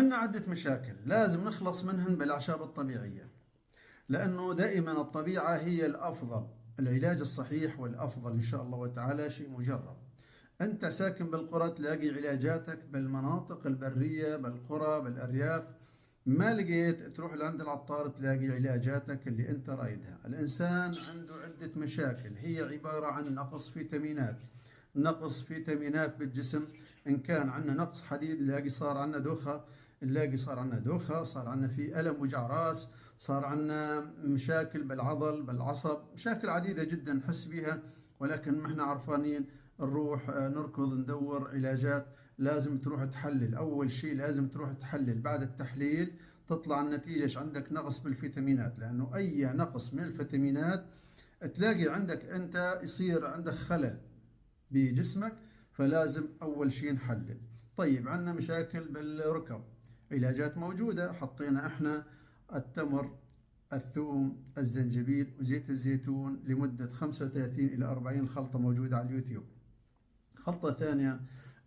عندنا عدة مشاكل لازم نخلص منهن بالأعشاب الطبيعية، لأنه دائما الطبيعة هي الأفضل، العلاج الصحيح والأفضل إن شاء الله وتعالى شيء مجرب. أنت ساكن بالقرى تلاقي علاجاتك بالمناطق البرية، بالقرى، بالأرياف. ما لقيت تروح لعند العطار تلاقي علاجاتك اللي أنت رايدها. الإنسان عنده عدة مشاكل هي عبارة عن نقص فيتامينات، نقص فيتامينات بالجسم. إن كان عندنا نقص حديد نلاقي صار عندنا دوخة، نلاقي صار عندنا دوخة، صار عندنا في ألم وجع راس، صار عندنا مشاكل بالعضل بالعصب، مشاكل عديدة جدا نحس بها، ولكن ما احنا عرفانين. نروح نركض ندور علاجات. لازم تروح تحلل، أول شيء لازم تروح تحلل، بعد التحليل تطلع النتيجة إيش عندك نقص بالفيتامينات، لأنه أي نقص من الفيتامينات تلاقي عندك أنت يصير عندك خلل بجسمك، فلازم أول شيء نحلل. طيب عندنا مشاكل بالركب، علاجات موجودة، حطينا احنا التمر، الثوم، الزنجبيل وزيت الزيتون لمدة 35 إلى 40 خلطة موجودة على اليوتيوب. خلطة ثانية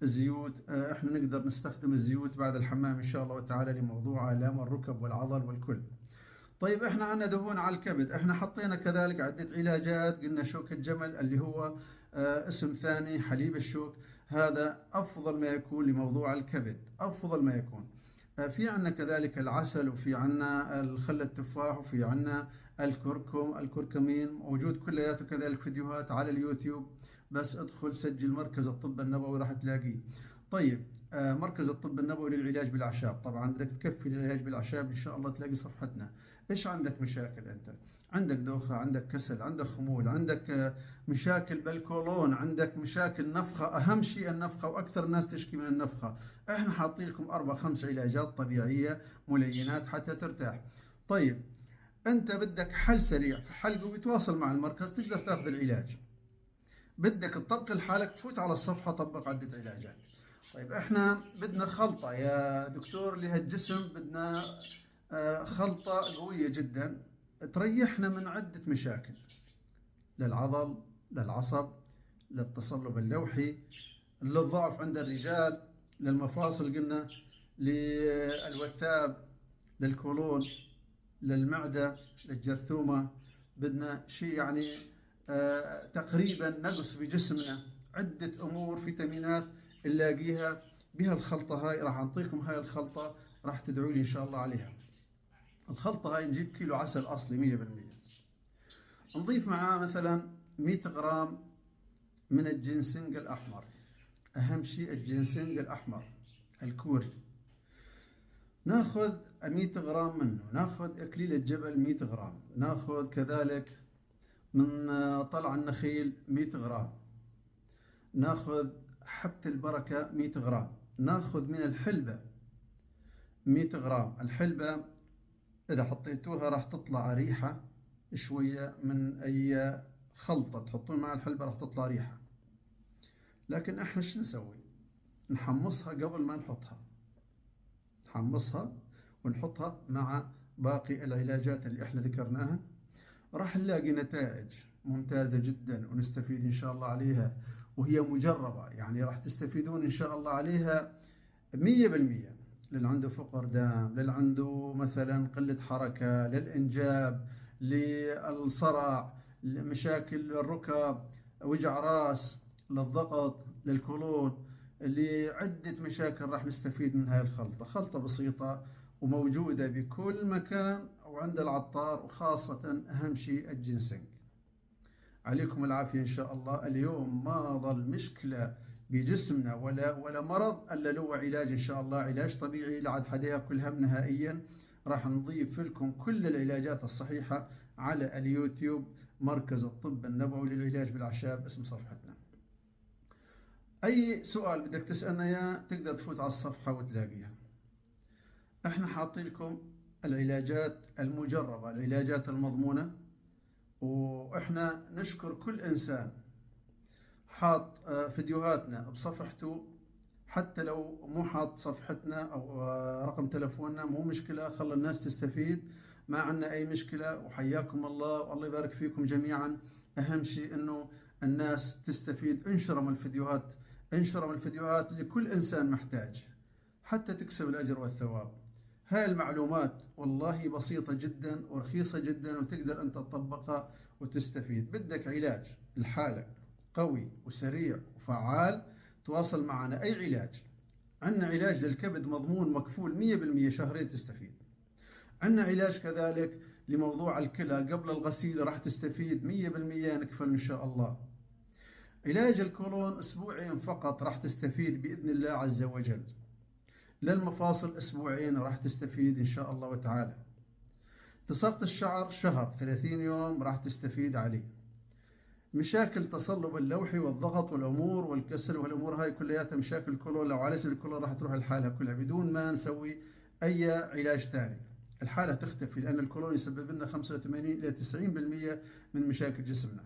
الزيوت، احنا نقدر نستخدم الزيوت بعد الحمام إن شاء الله تعالى لموضوع آلام الركب والعضل والكل. طيب احنا عندنا دهون على الكبد، احنا حطينا كذلك عدة علاجات، قلنا شوك الجمل اللي هو اسم ثاني حليب الشوك، هذا افضل ما يكون لموضوع الكبد، افضل ما يكون. في عندنا كذلك العسل، وفي عندنا الخل التفاح، وفي عندنا الكركم، الكركمين موجود كلياته كذلك فيديوهات على اليوتيوب، بس ادخل سجل مركز الطب النبوي راح تلاقيه. طيب مركز الطب النبوي للعلاج بالأعشاب، طبعا بدك تكفي العلاج بالأعشاب إن شاء الله تلاقي صفحتنا. إيش عندك مشاكل أنت؟ عندك دوخة، عندك كسل، عندك خمول، عندك مشاكل بالكولون، عندك مشاكل نفخة، أهم شيء النفخة وأكثر الناس تشكي من النفخة. إحنا حاطين لكم 4-5 علاجات طبيعية ملينات حتى ترتاح. طيب أنت بدك حل سريع، في حل وبيتواصل مع المركز تقدر تاخذ العلاج. بدك تطبق لحالك تفوت على الصفحة طبق عدة علاجات. طيب احنا بدنا خلطة يا دكتور لهالجسم، بدنا خلطة قوية جدا تريحنا من عدة مشاكل، للعضل، للعصب، للتصلب اللوحي، للضعف عند الرجال، للمفاصل قلنا، للوثاب، للكولون، للمعدة، للجرثومة. بدنا شيء يعني تقريبا نقص بجسمنا، عدة أمور فيتامينات نلاقيها بهالخلطة هاي. راح أعطيكم هاي الخلطة، راح تدعوا لي إن شاء الله عليها. الخلطة هاي نجيب كيلو عسل أصلي 100%، نضيف معاه مثلا 100 غرام من الجنسنج الأحمر، أهم شيء الجنسنج الأحمر الكوري، ناخذ 100 غرام منه، ناخذ اكليل الجبل 100 غرام، ناخذ كذلك من طلع النخيل 100 غرام، ناخذ حبة البركة 100 غرام، ناخذ من الحلبة 100 غرام. الحلبة إذا حطيتوها راح تطلع ريحة شوية، من أي خلطة تحطون مع الحلبة راح تطلع ريحة، لكن احنا شو نسوي؟ نحمصها قبل ما نحطها، نحمصها ونحطها مع باقي العلاجات اللي احنا ذكرناها، راح نلاقي نتائج ممتازة جدا ونستفيد إن شاء الله عليها، وهي مجربة، يعني راح تستفيدون إن شاء الله عليها 100%. للي عنده فقر دام، للي عنده مثلا قلة حركة، للإنجاب، للصرع، لمشاكل الركب، وجع راس، للضغط، للكولون، لعدة مشاكل راح نستفيد من هاي الخلطة. خلطة بسيطة وموجودة بكل مكان وعند العطار، وخاصة أهم شيء الجنسنج. عليكم العافية إن شاء الله. اليوم ما ظل مشكلة بجسمنا ولا مرض إلا له علاج إن شاء الله، علاج طبيعي لا عاد حدا ياكل هم نهائيا. راح نضيف لكم كل العلاجات الصحيحة على اليوتيوب، مركز الطب النبوي للعلاج بالأعشاب اسم صفحتنا. أي سؤال بدك تسألنا إياه تقدر تفوت على الصفحة وتلاقيها. احنا حاطين لكم العلاجات المجربة، العلاجات المضمونة، واحنا نشكر كل انسان حاط فيديوهاتنا بصفحته، حتى لو مو حاط صفحتنا او رقم تلفوننا مو مشكلة، خلى الناس تستفيد، ما عندنا اي مشكلة. وحياكم الله والله يبارك فيكم جميعا. اهم شيء انه الناس تستفيد. انشروا من الفيديوهات، انشروا من الفيديوهات لكل انسان محتاج. حتى تكسب الأجر والثواب. هاي المعلومات والله بسيطة جدا ورخيصة جدا وتقدر أنت تطبقها وتستفيد. بدك علاج لحالك قوي وسريع وفعال، تواصل معنا. أي علاج. عندنا علاج للكبد مضمون مكفول 100%، شهرين تستفيد. عندنا علاج كذلك لموضوع الكلى قبل الغسيل، راح تستفيد 100%، نكفل إن شاء الله. علاج الكولون أسبوعين فقط راح تستفيد بإذن الله عز وجل. للمفاصل أسبوعين راح تستفيد إن شاء الله وتعالى. تساقط الشعر شهر 30 يوم راح تستفيد عليه. مشاكل تصلب اللوحي والضغط والأمور والكسل والأمور هاي كلياتها مشاكل الكولون، لو عالجت الكولون راح تروح لحالها كلها بدون ما نسوي أي علاج ثاني. الحالة تختفي، لأن الكولون يسبب لنا 85 إلى 90% من مشاكل جسمنا.